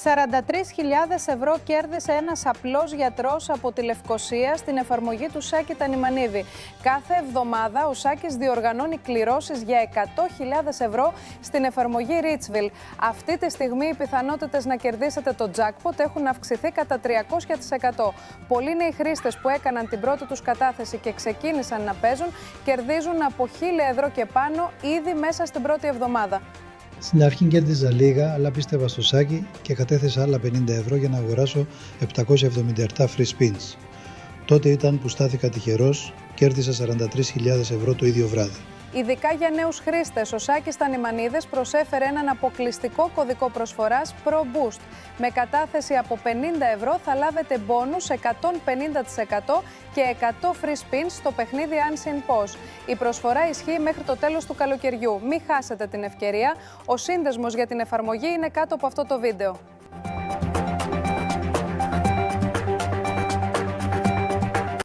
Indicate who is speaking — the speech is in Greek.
Speaker 1: 43.000 ευρώ κέρδισε ένας απλός γιατρός από τη Λευκοσία στην εφαρμογή του Σάκη Τανιμανίδη. Κάθε εβδομάδα ο Σάκης διοργανώνει κληρώσεις για 100.000 ευρώ στην εφαρμογή Richville. Αυτή τη στιγμή οι πιθανότητες να κερδίσετε το jackpot έχουν αυξηθεί κατά 300%. Πολλοί νέοι χρήστες που έκαναν την πρώτη τους κατάθεση και ξεκίνησαν να παίζουν κερδίζουν από 1.000 ευρώ και πάνω ήδη μέσα στην πρώτη εβδομάδα.
Speaker 2: Στην αρχή κέρδιζα λίγα, αλλά πίστευα στο Σάκη και κατέθεσα άλλα 50 ευρώ για να αγοράσω 777 free spins. Τότε ήταν που στάθηκα τυχερός, κέρδισα 43.000 ευρώ το ίδιο βράδυ.
Speaker 1: Ειδικά για νέους χρήστες, ο Σάκης Τανιμανίδης προσέφερε έναν αποκλειστικό κωδικό προσφοράς ProBoost. Με κατάθεση από 50 ευρώ θα λάβετε μπόνους 150% και 100 free spins στο παιχνίδι Unseen Pos. Η προσφορά ισχύει μέχρι το τέλος του καλοκαιριού. Μην χάσετε την ευκαιρία. Ο σύνδεσμος για την εφαρμογή είναι κάτω από αυτό το βίντεο.